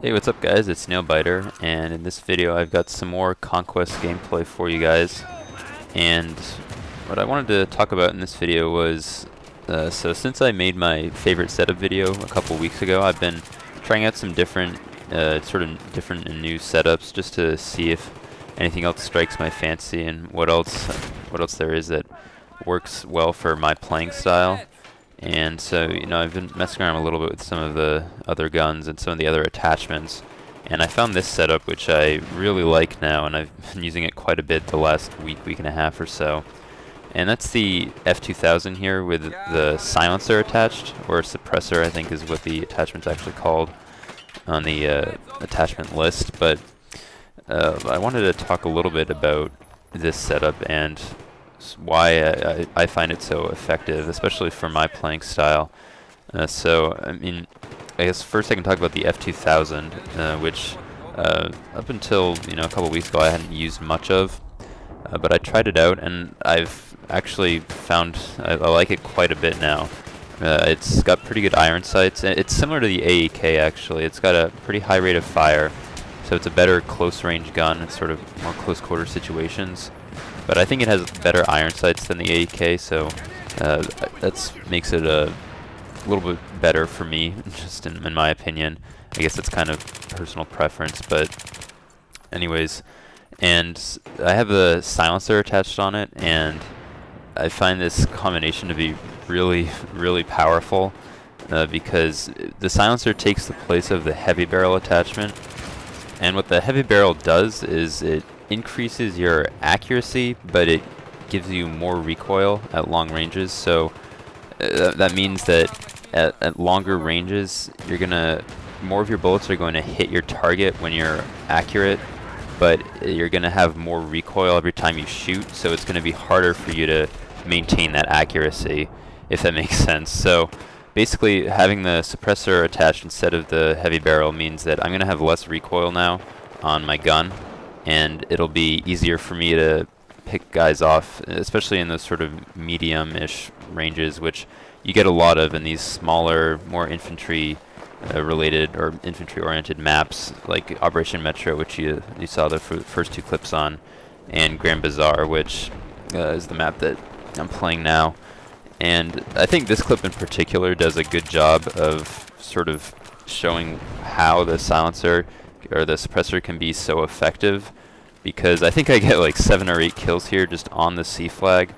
Hey, what's up guys? It's Nailbiter, and in this video I've got some more Conquest gameplay for you guys. And what I wanted to talk about in this video was, so since I made my favorite setup video a couple weeks ago, I've been trying out some different, different and new setups just to see if anything else strikes my fancy and what else there is that works well for my playing style. And so, I've been messing around a little bit with some of the other guns and some of the other attachments. And I found this setup, which I really like now, and I've been using it quite a bit the last week and a half or so. And that's the F2000 here with the silencer attached, or suppressor I think is what the attachment's actually called on the attachment list. But I wanted to talk a little bit about this setup and why I find it so effective, especially for my playing style. I guess first I can talk about the F2000, which up until a couple weeks ago I hadn't used much of, but I tried it out and I've actually found I like it quite a bit now. It's got pretty good iron sights. It's similar to the AEK actually. It's got a pretty high rate of fire, so it's a better close range gun in sort of more close quarter situations. But I think it has better iron sights than the AEK, so that makes it a little bit better for me, just in my opinion. I guess it's kind of personal preference, but anyways. And I have a silencer attached on it, and I find this combination to be really, really powerful because the silencer takes the place of the heavy barrel attachment. And what the heavy barrel does is it increases your accuracy, but it gives you more recoil at long ranges. So that means that at longer ranges, more of your bullets are going to hit your target when you're accurate, but you're going to have more recoil every time you shoot. So it's going to be harder for you to maintain that accuracy, if that makes sense. So basically, having the suppressor attached instead of the heavy barrel means that I'm going to have less recoil now on my gun, and it'll be easier for me to pick guys off, especially in those sort of medium-ish ranges, which you get a lot of in these smaller, more infantry-related or infantry-oriented maps, like Operation Metro, which you saw the first two clips on, and Grand Bazaar, which is the map that I'm playing now. And I think this clip in particular does a good job of sort of showing how the silencer or the suppressor can be so effective, because I think I get like 7 or 8 kills here just on the C flag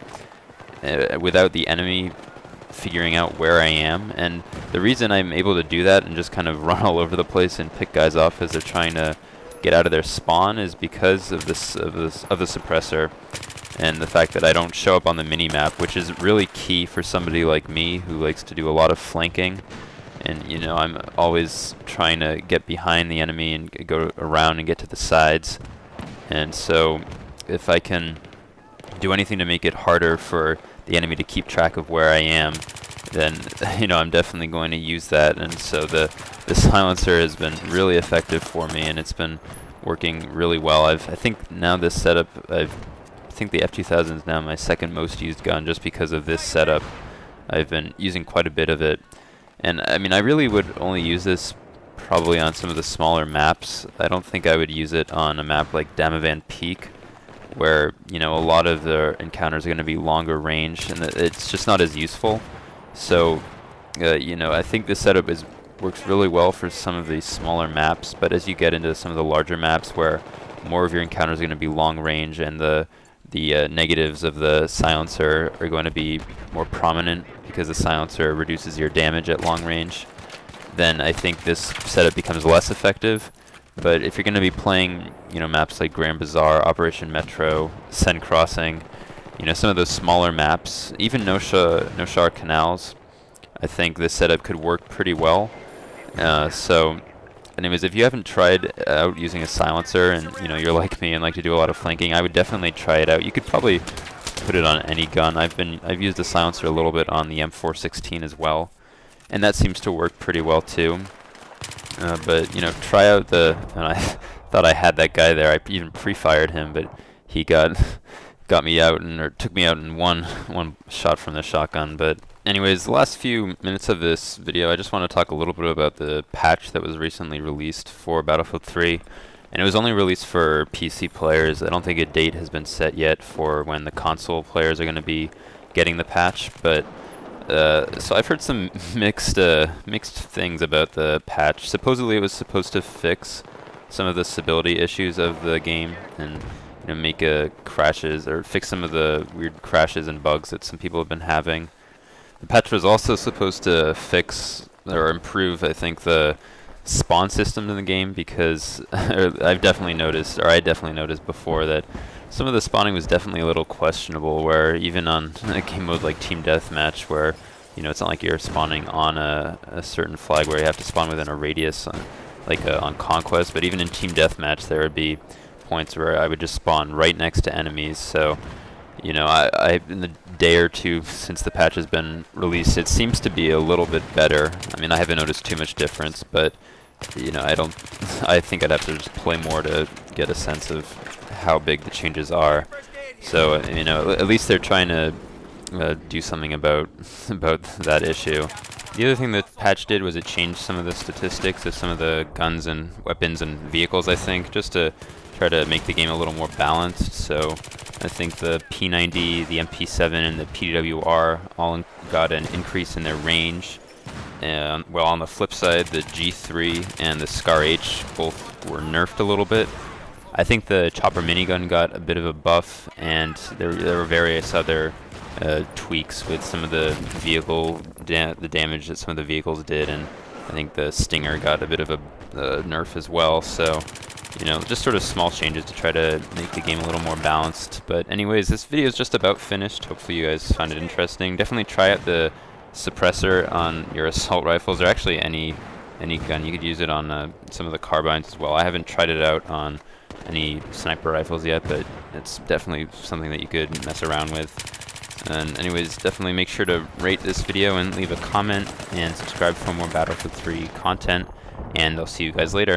without the enemy figuring out where I am. And the reason I'm able to do that and just kind of run all over the place and pick guys off as they're trying to get out of their spawn is because of the suppressor and the fact that I don't show up on the mini-map, which is really key for somebody like me who likes to do a lot of flanking. And I'm always trying to get behind the enemy and go around and get to the sides. And so if I can do anything to make it harder for the enemy to keep track of where I am, then I'm definitely going to use that. And so the silencer has been really effective for me, and it's been working really well. I think now this setup, I think the F2000 is now my second most used gun just because of this setup. I've been using quite a bit of it. And I really would only use this probably on some of the smaller maps. I don't think I would use it on a map like Damavan Peak, where a lot of the encounters are going to be longer range, and it's just not as useful. So I think this setup works really well for some of these smaller maps, but as you get into some of the larger maps where more of your encounters are going to be long range and the negatives of the silencer are going to be more prominent because the silencer reduces your damage at long range, then I think this setup becomes less effective. But if you're going to be playing, maps like Grand Bazaar, Operation Metro, Sen Crossing, some of those smaller maps, even No Shar Canals, I think this setup could work pretty well. So anyways, if you haven't tried out using a silencer and you're like me and like to do a lot of flanking, I would definitely try it out. You could probably put it on any gun. I've used the silencer a little bit on the M416 as well, and that seems to work pretty well too. But try out and I thought I had that guy there. I even pre-fired him, but he got me out or took me out in one shot from the shotgun. But anyways, the last few minutes of this video, I just want to talk a little bit about the patch that was recently released for Battlefield 3. And it was only released for PC players. I don't think a date has been set yet for when the console players are going to be getting the patch. But so I've heard some mixed things about the patch. Supposedly it was supposed to fix some of the stability issues of the game and make crashes or fix some of the weird crashes and bugs that some people have been having. The patch was also supposed to fix or improve, I think, the spawn system in the game, because I definitely noticed before that some of the spawning was definitely a little questionable, where even on a game mode like Team Deathmatch, where it's not like you're spawning on a certain flag where you have to spawn within a radius on Conquest, but even in Team Deathmatch there would be points where I would just spawn right next to enemies. So I in the day or two since the patch has been released, it seems to be a little bit better. I mean, I haven't noticed too much difference, but I think I'd have to just play more to get a sense of how big the changes are. So at least they're trying to do something about that issue. The other thing that patch did was it changed some of the statistics of some of the guns and weapons and vehicles, I think, just to try to make the game a little more balanced. So I think the P90, the MP7, and the PWR all got an increase in their range. And well, on the flip side, the G3 and the Scar H both were nerfed a little bit. I think the Chopper minigun got a bit of a buff, and there were various other tweaks with some of the the damage that some of the vehicles did, and I think the Stinger got a bit of a nerf as well. So just sort of small changes to try to make the game a little more balanced. But anyways, this video is just about finished. Hopefully you guys found it interesting. Definitely try out the suppressor on your assault rifles, or actually any gun. You could use it on some of the carbines as well. I haven't tried it out on any sniper rifles yet, but it's definitely something that you could mess around with. And anyways, definitely make sure to rate this video and leave a comment and subscribe for more Battlefield 3 content, and I'll see you guys later.